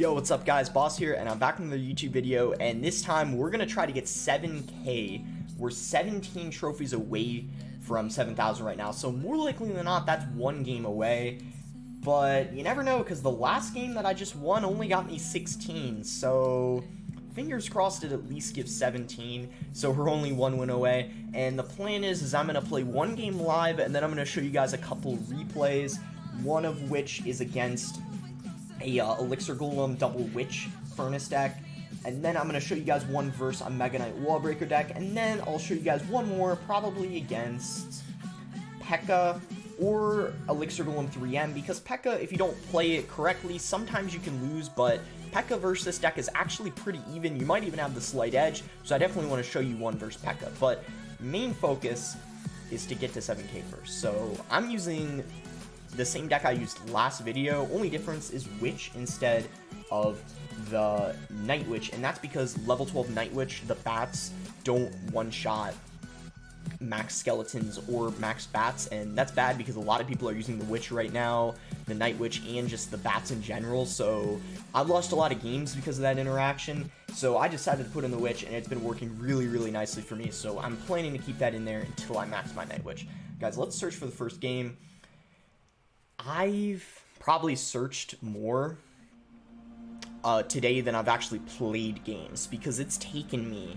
Yo, what's up guys, Boss here, and I'm back with another YouTube video, and this time we're gonna try to get 7K. We're 17 trophies away from 7,000 right now, so more likely than not, that's one game away. But you never know, because the last game that I just won only got me 16, so fingers crossed it at least gives 17, so we're only one win away. And the plan is I'm gonna play one game live, and then I'm gonna show you guys a couple replays, one of which is against a Elixir Golem double Witch Furnace deck, and then I'm going to show you guys one verse on Mega Knight Wallbreaker deck, and then I'll show you guys one more, probably against P.E.K.K.A. or Elixir Golem 3M, because P.E.K.K.A, if you don't play it correctly, sometimes you can lose, but P.E.K.K.A versus this deck is actually pretty even. You might even have the slight edge, so I definitely want to show you one versus P.E.K.K.A, but main focus is to get to 7K first. So I'm using the same deck I used last video, only difference is Witch instead of the Night Witch, and that's because level 12 Night Witch, the bats don't one-shot max skeletons or max bats, and that's bad because a lot of people are using the Witch right now, the Night Witch, and just the bats in general, so I've lost a lot of games because of that interaction, so I decided to put in the Witch, and it's been working really nicely for me, so I'm planning to keep that in there until I max my Night Witch. Guys, let's search for the first game. I've probably searched more today than I've actually played games, because it's taken me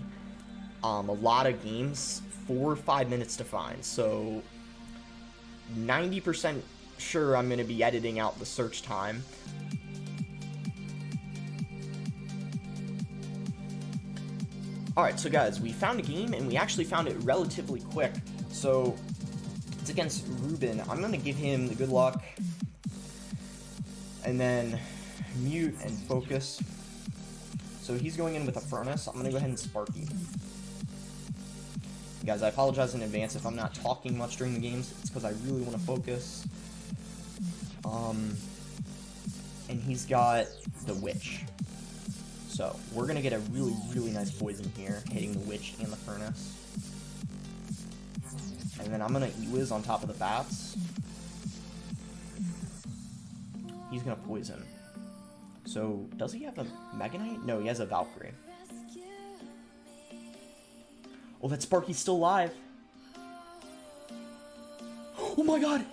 a lot of games 4 or 5 minutes to find, so 90% sure I'm going to be editing out the search time. Alright, so guys, we found a game, and we actually found it relatively quick, so it's against Ruben. I'm going to give him the good luck, and then mute and focus. So he's going in with a Furnace. I'm going to go ahead and Sparky. Guys, I apologize in advance if I'm not talking much during the games. It's because I really want to focus. And he's got the Witch. So we're going to get a really nice poison here, hitting the Witch and the Furnace. And then I'm going to E-Wiz on top of the bats. He's going to poison. So, does he have a Mega Knight? No, he has a Valkyrie. Oh, that Sparky's still alive. Oh my god!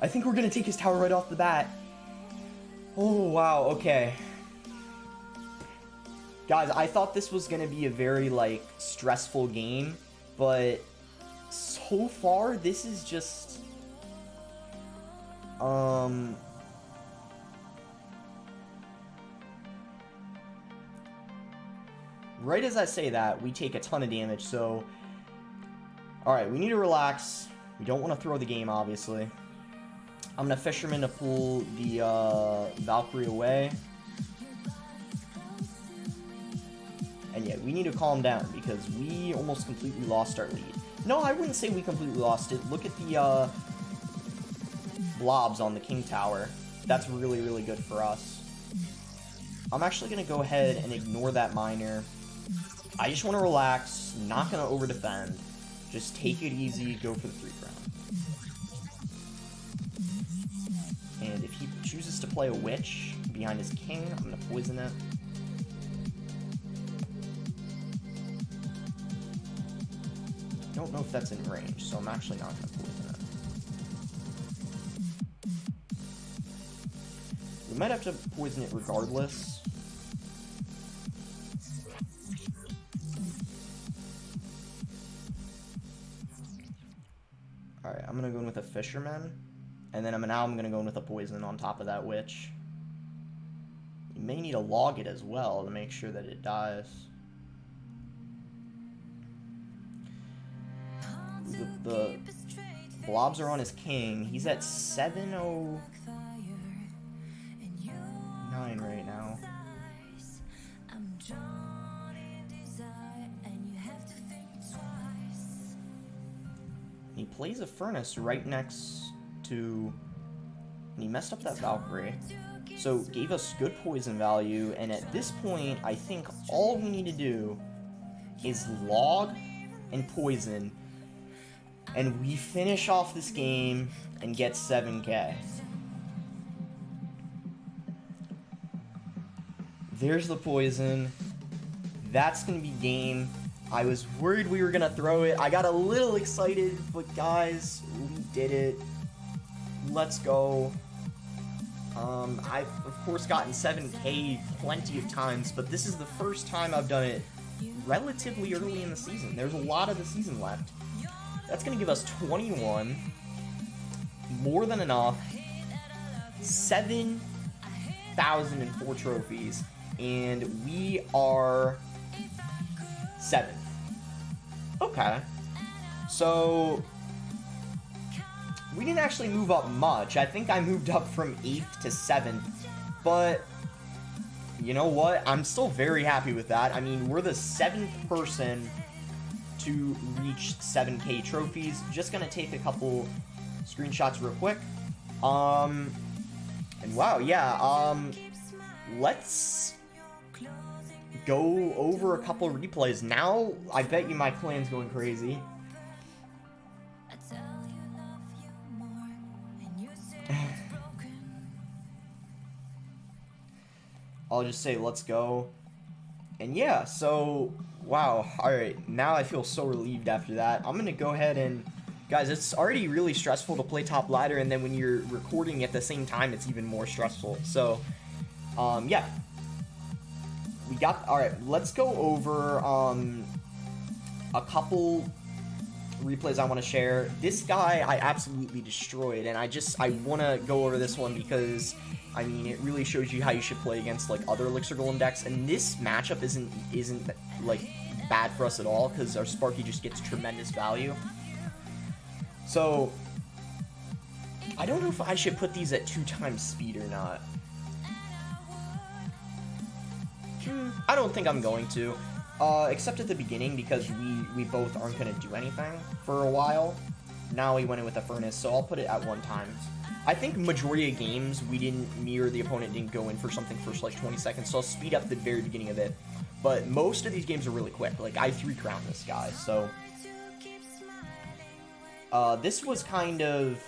I think we're going to take his tower right off the bat. Oh, wow, okay. Guys, I thought this was going to be a very, like, stressful game, but so far, this is just, right as I say that, we take a ton of damage, so, alright, we need to relax. We don't want to throw the game, obviously. I'm going to Fisherman to pull the, Valkyrie away. And yeah, we need to calm down, because we almost completely lost our lead. No, I wouldn't say we completely lost it. Look at the, blobs on the King Tower. That's really good for us. I'm actually going to go ahead and ignore that miner. I just want to relax, not going to over-defend. Just take it easy, go for the 3 crown. And if he chooses to play a Witch behind his King, I'm going to poison it. I don't know if that's in range, so I'm actually not going to poison it. We might have to poison it regardless. Alright, I'm going to go in with a Fisherman, and then now I'm going to go in with a poison on top of that Witch. You may need to log it as well to make sure that it dies. The blobs are on his King. He's at 709 right now. He plays a Furnace right next to, and he messed up that Valkyrie. So gave us good poison value, and at this point, I think all we need to do is log and poison, and we finish off this game and get 7K. There's the poison. That's going to be game. I was worried we were going to throw it. I got a little excited, but guys, we did it. Let's go. I've, of course, gotten 7K plenty of times, but this is the first time I've done it relatively early in the season. There's a lot of the season left. That's going to give us 21. More than enough. 7,004 trophies. And we are 7th. Okay. So we didn't actually move up much. I think I moved up from 8th to 7th. But you know what? I'm still very happy with that. I mean, we're the 7th person to reach 7K trophies. Just gonna take a couple screenshots real quick. And wow, yeah, let's go over a couple replays. Now, I bet you my clan's going crazy. I'll just say, let's go. And yeah, so, wow, alright, now I feel so relieved after that. I'm gonna go ahead and, guys, it's already really stressful to play top ladder, and then when you're recording at the same time, it's even more stressful. So, yeah. We got, alright, let's go over, a couple replays I want to share. This guy I absolutely destroyed, and I want to go over this one because, I mean, it really shows you how you should play against, like, other Elixir Golem decks, and this matchup isn't like, bad for us at all, because our Sparky just gets tremendous value. So, I don't know if I should put these at 2x speed or not. I don't think I'm going to. Except at the beginning, because we both aren't going to do anything for a while. Now we went in with a Furnace, so I'll put it at 1x. I think majority of games, me or the opponent didn't go in for something for like 20 seconds, so I'll speed up the very beginning of it. But most of these games are really quick. Like, I 3-crowned this guy, so... this was kind of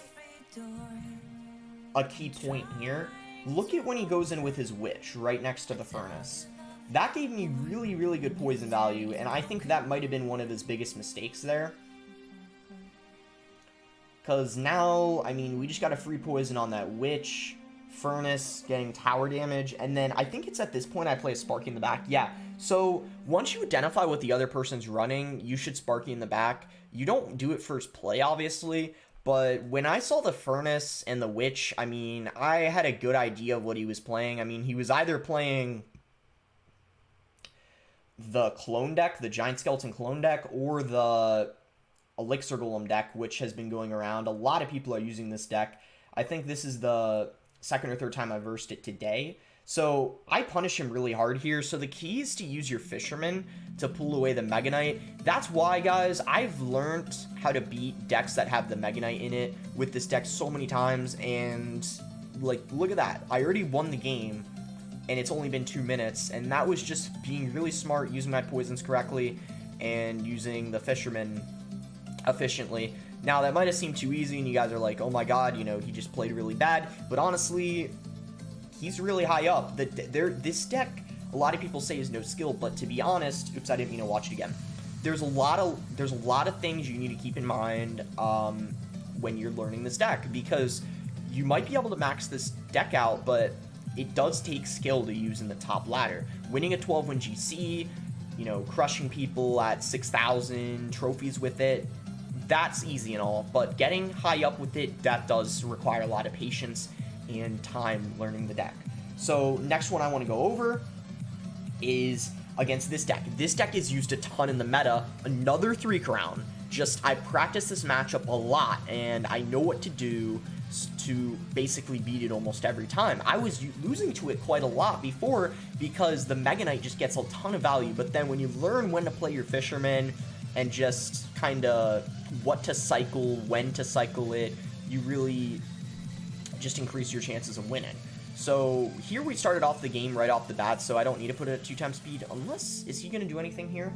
a key point here. Look at when he goes in with his Witch right next to the Furnace. That gave me really, really good poison value, and I think that might have been one of his biggest mistakes there. Because now, I mean, we just got a free poison on that Witch, Furnace, getting tower damage, and then I think it's at this point I play a Sparky in the back. Yeah, so once you identify what the other person's running, you should Sparky in the back. You don't do it first play, obviously, but when I saw the Furnace and the Witch, I mean, I had a good idea of what he was playing. I mean, he was either playing the clone deck, the Giant Skeleton clone deck, or the Elixir Golem deck, which has been going around. A lot of people are using this deck. I think this is the second or third time I versed it today. So I punish him really hard here. So the key is to use your Fisherman to pull away the Mega Knight. That's why, guys, I've learned how to beat decks that have the Mega Knight in it with this deck so many times. And, like, look at that. I already won the game, and it's only been 2 minutes. And that was just being really smart, using my poisons correctly, and using the Fisherman efficiently. Now, that might have seemed too easy, and you guys are like, oh my god, you know, he just played really bad. But honestly, he's really high up. This deck, a lot of people say is no skill, but to be honest, oops, I didn't mean to watch it again. There's a lot of things you need to keep in mind when you're learning this deck, because you might be able to max this deck out, but it does take skill to use in the top ladder. Winning a 12-win GC, you know, crushing people at 6,000 trophies with it, that's easy and all, but getting high up with it, that does require a lot of patience and time learning the deck. So next one I want to go over is against this deck. This deck is used a ton in the meta. Another 3-crown. Just, I practice this matchup a lot, and I know what to do to basically beat it almost every time. I was losing to it quite a lot before because the Mega Knight just gets a ton of value, but then when you learn when to play your Fisherman and just kind of what to cycle, when to cycle it, you really just increase your chances of winning. So here we started off the game right off the bat, so I don't need to put it at 2x speed, unless, is he going to do anything here?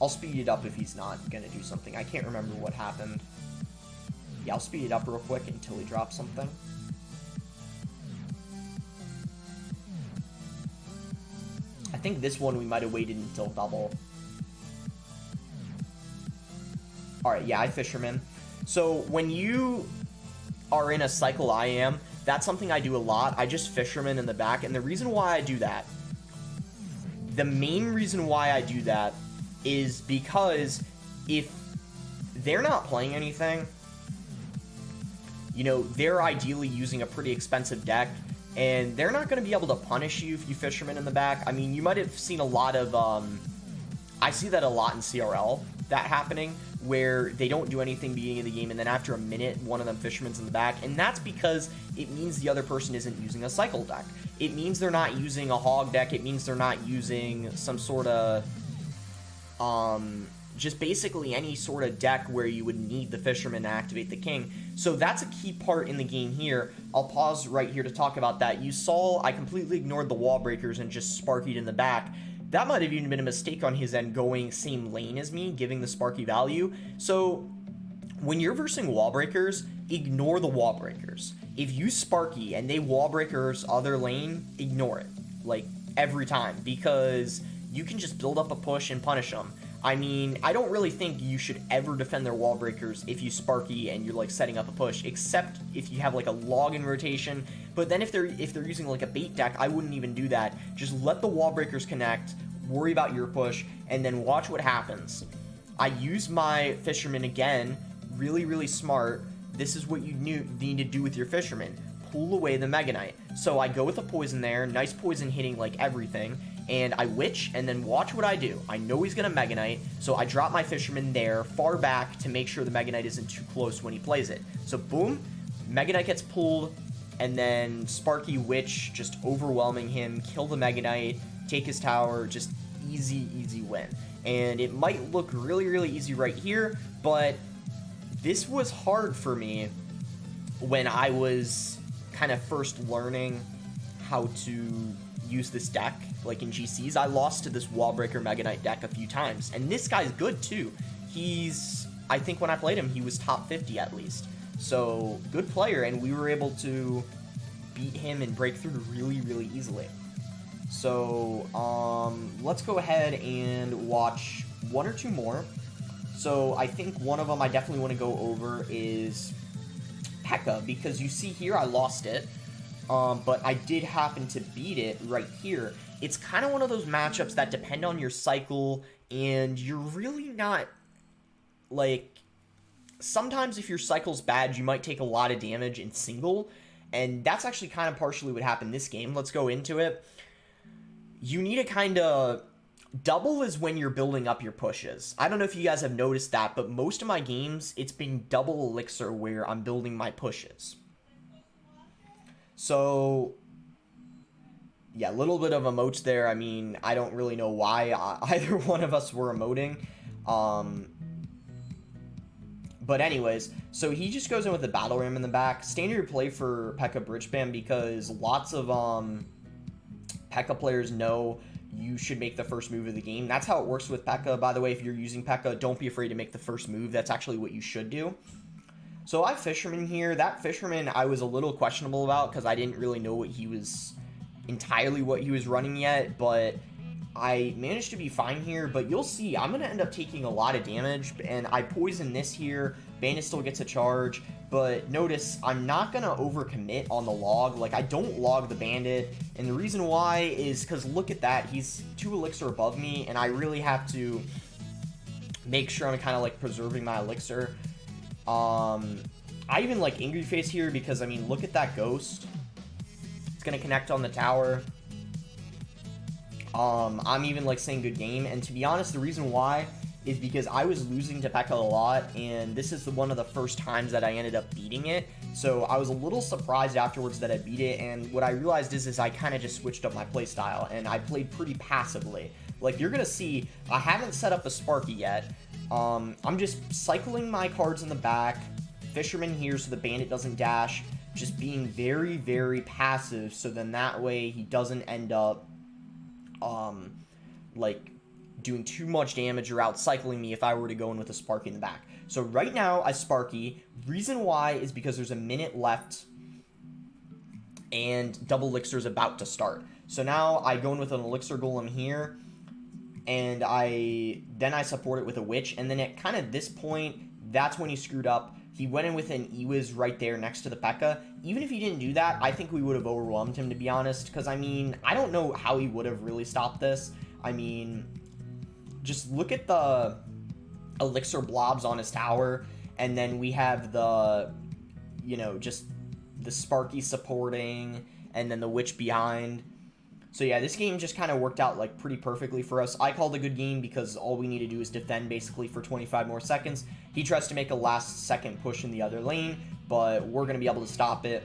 I'll speed it up if he's not going to do something. I can't remember what happened. Yeah, I'll speed it up real quick until he drops something. think this one we might have waited until double. Alright, yeah, I Fisherman. So when you are in a cycle I am, that's something I do a lot. I just Fisherman in the back, and the reason why I do that, the main reason why I do that is because if they're not playing anything, you know, they're ideally using a pretty expensive deck, and they're not going to be able to punish you if you Fisherman in the back. I mean, you might have seen a lot of, I see that a lot in CRL, that happening, where they don't do anything beginning of the game, and then after a minute, one of them Fisherman's in the back, and that's because it means the other person isn't using a cycle deck. It means they're not using a hog deck, it means they're not using some sort of, just basically any sort of deck where you would need the Fisherman to activate the king. So that's a key part in the game here. I'll pause right here to talk about that. You saw I completely ignored the wall breakers and just Sparkied in the back. That might have even been a mistake on his end, going same lane as me, giving the Sparky value. So when you're versing wall breakers, ignore the wall breakers. If you Sparky and they wall breakers other lane, ignore it. Like, every time. Because you can just build up a push and punish them. I mean, I don't really think you should ever defend their wall breakers if you Sparky and you're like setting up a push, except if you have like a log in rotation. But then if they're using like a bait deck, I wouldn't even do that. Just let the wall breakers connect, worry about your push, and then watch what happens. I use my Fisherman again, really smart. This is what you need to do with your Fisherman. Pull away the Mega Knight. So I go with a poison there, nice poison hitting like everything, and I witch, and then watch what I do. I know he's going to Mega Knight, so I drop my Fisherman there, far back, to make sure the Mega Knight isn't too close when he plays it. So boom, Mega Knight gets pulled, and then Sparky Witch just overwhelming him, kill the Mega Knight, take his tower, just easy win. And it might look really easy right here, but this was hard for me when I was kind of first learning how to use this deck, like in GCs. I lost to this Wallbreaker Mega Knight deck a few times, and this guy's good too. I think when I played him, he was top 50 at least. So, good player, and we were able to beat him and break through really easily. So, let's go ahead and watch one or two more. So, I think one of them I definitely want to go over is P.E.K.K.A, because you see here I lost it, but I did happen to beat it right here. It's kind of one of those matchups that depend on your cycle, and you're really not, like, sometimes if your cycle's bad, you might take a lot of damage in single, and that's actually kind of partially what happened this game. Let's go into it. You need to kind of... Double is when you're building up your pushes. I don't know if you guys have noticed that, but most of my games, it's been double elixir where I'm building my pushes. So, yeah, a little bit of emotes there. I mean, I don't really know why either one of us were emoting. But anyways, so he just goes in with the Battle Ram in the back. Standard play for P.E.K.K.A bridge spam, because lots of P.E.K.K.A players know you should make the first move of the game. That's how it works with P.E.K.K.A. By the way, if you're using P.E.K.K.A, don't be afraid to make the first move. That's actually what you should do. So I have Fisherman here. That Fisherman I was a little questionable about because I didn't really know what he was running yet, but I managed to be fine here. But you'll see, I'm going to end up taking a lot of damage, and I poison this here. Bandit still gets a charge, but notice I'm not going to overcommit on the log. Like, I don't log the Bandit, and the reason why is because look at that. He's 2 elixir above me, and I really have to make sure I'm kind of like preserving my elixir. I even like Angry Face here because, I mean, look at that Ghost. It's going to connect on the tower. I'm even like saying good game, and to be honest, the reason why is because I was losing to P.E.K.K.A a lot, and this is one of the first times that I ended up beating it, so I was a little surprised afterwards that I beat it, and what I realized is I kind of just switched up my playstyle, and I played pretty passively. Like, you're gonna see, I haven't set up a Sparky yet. I'm just cycling my cards in the back, Fisherman here so the Bandit doesn't dash, just being very passive, so then that way he doesn't end up like doing too much damage or out-cycling me if I were to go in with a Sparky in the back. So right now, I Sparky. Reason why is because there's a minute left and double elixir's about to start. So now I go in with an elixir golem here, and I support it with a witch, and then at kind of this point, that's when he screwed up. He went in with an Ewiz right there next to the P.E.K.K.A. Even if he didn't do that, I think we would have overwhelmed him, to be honest, because, I mean, I don't know how he would have really stopped this. I mean, just look at the elixir blobs on his tower, and then we have the, you know, just the Sparky supporting, and then the witch behind. So yeah, this game just kind of worked out like pretty perfectly for us. I called a good game because all we need to do is defend basically for 25 more seconds. He tries to make a last second push in the other lane, but we're going to be able to stop it,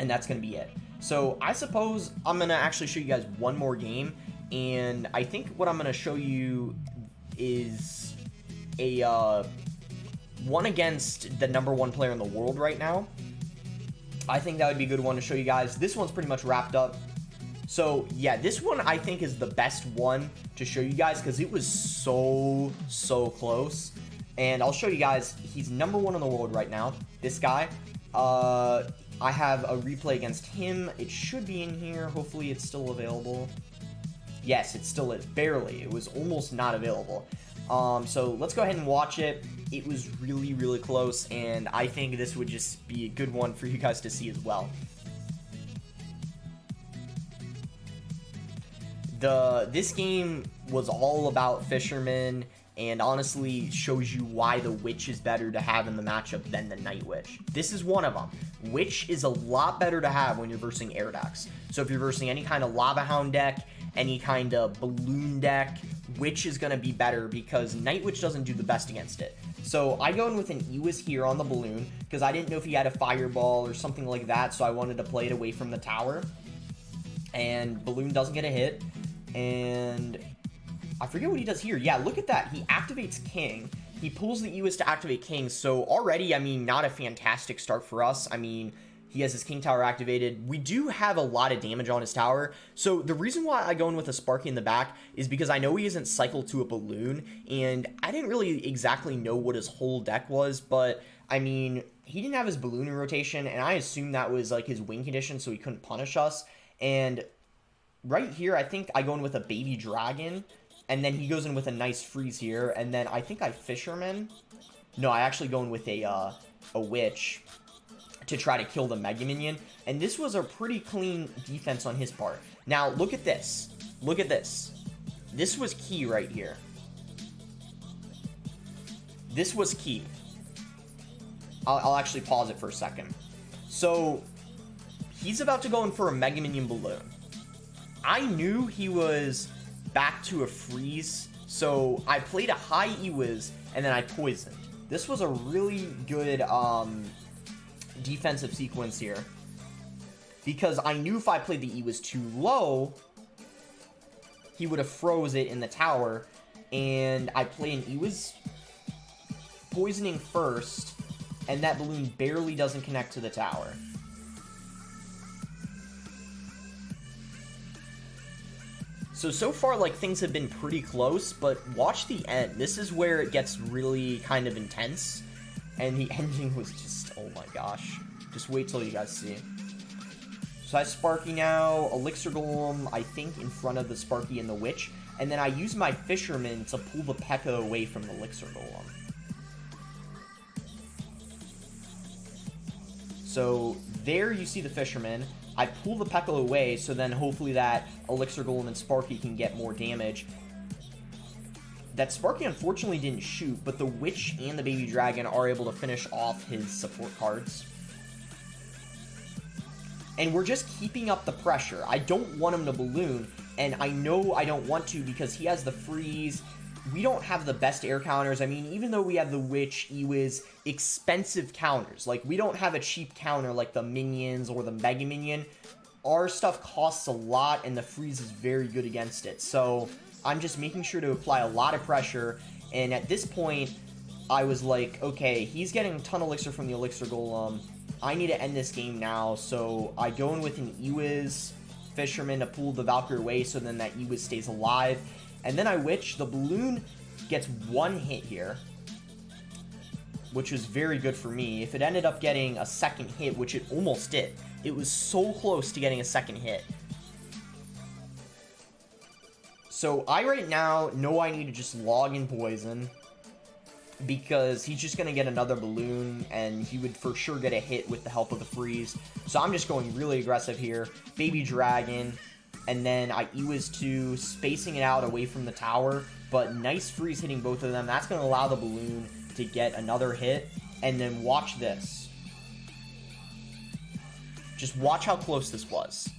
and that's going to be it. So I suppose I'm going to actually show you guys one more game, and I think what I'm going to show you is a one against the #1 player in the world right now. I think that would be a good one to show you guys. This one's pretty much wrapped up. So, yeah, this one I think is the best one to show you guys because it was so close. And I'll show you guys, he's #1 in the world right now, this guy. I have a replay against him. It should be in here. Hopefully it's still available. Yes, it still is. Barely. It was almost not available. So let's go ahead and watch it. It was really close, and I think this would just be a good one for you guys to see as well. This game was all about Fisherman, and honestly shows you why the Witch is better to have in the matchup than the Night Witch. This is one of them. Witch is a lot better to have when you're versing air decks. So if you're versing any kind of Lava Hound deck, any kind of balloon deck, Witch is going to be better because Night Witch doesn't do the best against it. So I go in with an Ewiz here on the balloon because I didn't know if he had a fireball or something like that, so I wanted to play it away from the tower. And balloon doesn't get a hit. And I forget what he does here. Yeah, look at that. He activates King. He pulls the Ewiz to activate King. So already, I mean, not a fantastic start for us. I mean, he has his King Tower activated. We do have a lot of damage on his tower. So the reason why I go in with a Sparky in the back is because I know he isn't cycled to a balloon. And I didn't really exactly know what his whole deck was. But, I mean, he didn't have his balloon in rotation. And I assumed that was like his win condition so he couldn't punish us. And right here, I think I go in with a baby dragon, and then he goes in with a nice freeze here, and then I think I fisherman. No, I actually go in with a witch to try to kill the Mega Minion, and this was a pretty clean defense on his part. Now, look at this. Look at this. This was key right here. This was key. I'll actually pause it for a second. So, he's about to go in for a Mega Minion balloon. I knew he was back to a freeze, so I played a high Ewiz, and then I poisoned. This was a really good defensive sequence here, because I knew if I played the Ewiz too low, he would have froze it in the tower, and I play an Ewiz poisoning first, and that balloon barely doesn't connect to the tower. So far, like, things have been pretty close, but watch the end. This is where it gets really kind of intense, and the ending was just, oh my gosh. Just wait till you guys see. So I have Sparky now, Elixir Golem, I think, in front of the Sparky and the Witch, and then I use my Fisherman to pull the P.E.K.K.A. away from the Elixir Golem. So there you see the Fisherman. I pull the P.E.K.K.A. away, so then hopefully that Elixir Golem and Sparky can get more damage. That Sparky unfortunately didn't shoot, but the Witch and the Baby Dragon are able to finish off his support cards. And we're just keeping up the pressure. I don't want him to balloon, and I know I don't want to because he has the freeze. We don't have the best air counters. I mean, even though we have the Witch, Ewiz, expensive counters. Like, we don't have a cheap counter like the Minions or the Mega Minion. Our stuff costs a lot, and the freeze is very good against it. So, I'm just making sure to apply a lot of pressure. And at this point, I was like, okay, he's getting a ton of elixir from the Elixir Golem. I need to end this game now. So, I go in with an Ewiz Fisherman to pull the Valkyrie away so then that Ewiz stays alive. And then I Witch. The balloon gets one hit here, which was very good for me. If it ended up getting a second hit, which it almost did, It was so close to getting a second hit. So I right now know I need to just log in poison, because he's just going to get another balloon, and he would for sure get a hit with the help of the freeze. So I'm just going really aggressive here. Baby Dragon, and then I Ewiz 2, spacing it out away from the tower, but nice freeze hitting both of them. That's going to allow the balloon to get another hit, and then watch this. Just watch how close this was.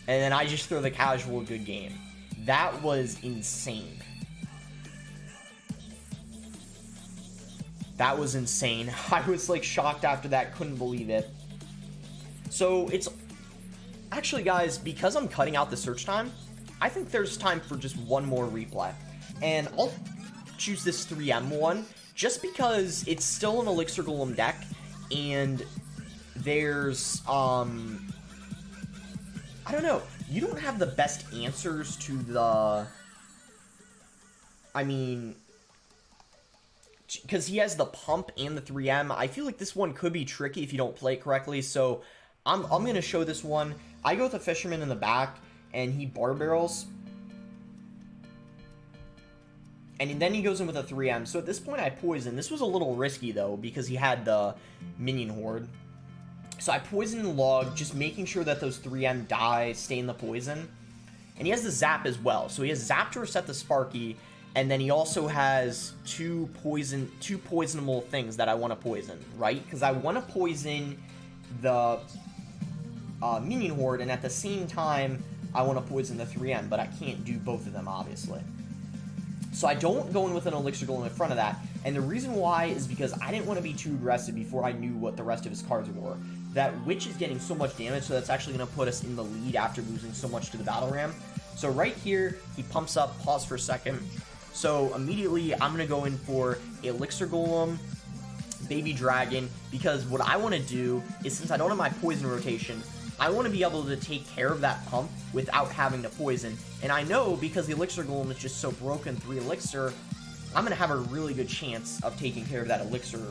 And then I just throw the casual good game. That was insane. That was insane. I was like shocked after that, couldn't believe it. So it's actually, guys, because I'm cutting out the search time, I think there's time for just one more replay. And I'll choose this 3M one just because it's still an Elixir Golem deck, and there's I don't know. You don't have the best answers to the... I mean... Because he has the pump and the 3M. I feel like this one could be tricky if you don't play it correctly. So, I'm going to show this one. I go with the Fisherman in the back, and he bar barrels. And then he goes in with a 3M. So, at this point, I poison. This was a little risky, though, because he had the Minion Horde. So I poison the log, just making sure that those 3M die, stay in the poison. And he has the zap as well. So he has zap to reset the Sparky, and then he also has two poisonable things that I want to poison, right? Because I want to poison the Minion Horde, and at the same time, I want to poison the 3M, but I can't do both of them, obviously. So I don't go in with an Elixir Golem in front of that, and the reason why is because I didn't want to be too aggressive before I knew what the rest of his cards were. That Witch is getting so much damage, so that's actually going to put us in the lead after losing so much to the Battle Ram. So right here, he pumps up, pause for a second. So immediately, I'm going to go in for Elixir Golem, Baby Dragon, because what I want to do is, since I don't have my poison rotation, I want to be able to take care of that pump without having to poison. And I know, because the Elixir Golem is just so broken, 3 Elixir, I'm going to have a really good chance of taking care of that Elixir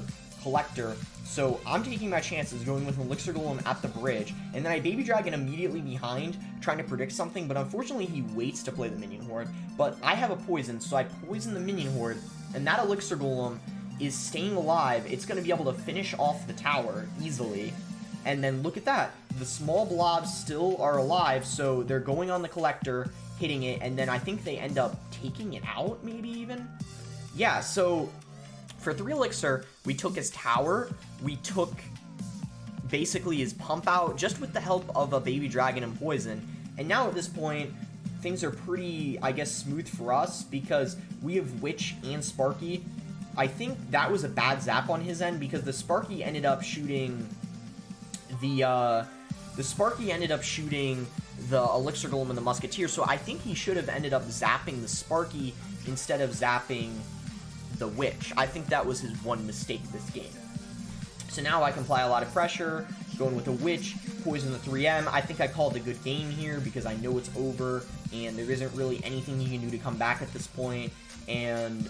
Collector. So I'm taking my chances going with an Elixir Golem at the bridge, and then I Baby Dragon immediately behind, trying to predict something, but unfortunately he waits to play the Minion Horde. But I have a poison, so I poison the Minion Horde, and that Elixir Golem is staying alive. It's going to be able to finish off the tower easily. And then look at that. The small blobs still are alive, so they're going on the Collector, hitting it, and then I think they end up taking it out, maybe even? Yeah, so for 3 Elixir, we took his tower, we took basically his pump out, just with the help of a Baby Dragon and Poison, and now at this point, things are pretty, I guess, smooth for us, because we have Witch and Sparky. I think that was a bad zap on his end, because the Sparky ended up shooting the Elixir Golem and the Musketeer, so I think he should have ended up zapping the Sparky instead of zapping the Witch. I think that was his one mistake this game. So now I can apply a lot of pressure, going with a Witch, poison the 3M. I think I called a good game here because I know it's over, and there isn't really anything he can do to come back at this point. And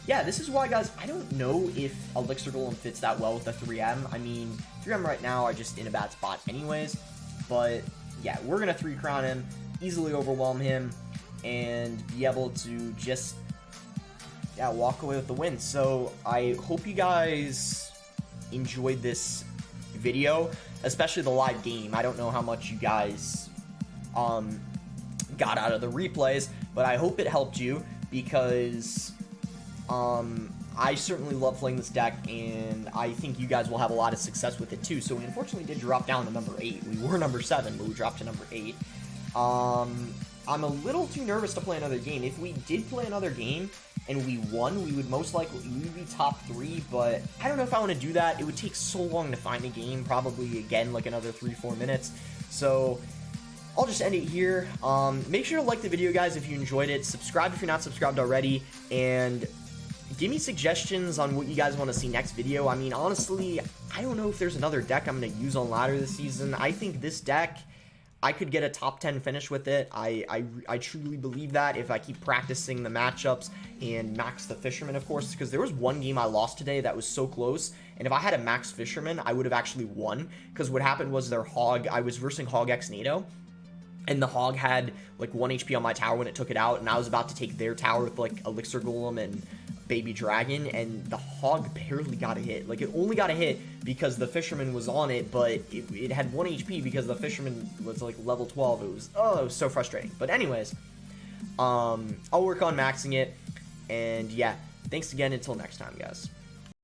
yeah, this is why, guys, I don't know if Elixir Golem fits that well with the 3M. I mean, 3M right now are just in a bad spot anyways. But yeah, we're going to 3-crown him, easily overwhelm him, and be able to just, yeah, walk away with the win. So I hope you guys enjoyed this video, especially the live game. I don't know how much you guys got out of the replays, but I hope it helped you, because I certainly love playing this deck, and I think you guys will have a lot of success with it too. So we unfortunately did drop down to number 8. We were number 7, but we dropped to number 8. I'm a little too nervous to play another game. If we did play another game and we won, we would most likely be top 3, but I don't know if I want to do that. It would take so long to find a game, probably again like another 3-4 minutes. So I'll just end it here. Make sure to like the video, guys, if you enjoyed it. Subscribe if you're not subscribed already, and give me suggestions on what you guys want to see next video. I mean, honestly, I don't know if there's another deck I'm going to use on ladder this season. I think this deck, I could get a top 10 finish with it. I truly believe that if I keep practicing the matchups and max the Fisherman, of course, because there was one game I lost today that was so close, and if I had a max Fisherman, I would have actually won, because what happened was their Hog, I was versing Hog X NATO, and the Hog had like 1 HP on my tower when it took it out, and I was about to take their tower with like Elixir Golem and Baby Dragon, and the Hog barely got a hit. Like, it only got a hit because the Fisherman was on it, but it had 1 HP because the Fisherman was like level 12. It was so frustrating. But anyways, I'll work on maxing it, and yeah, thanks again, until next time, guys.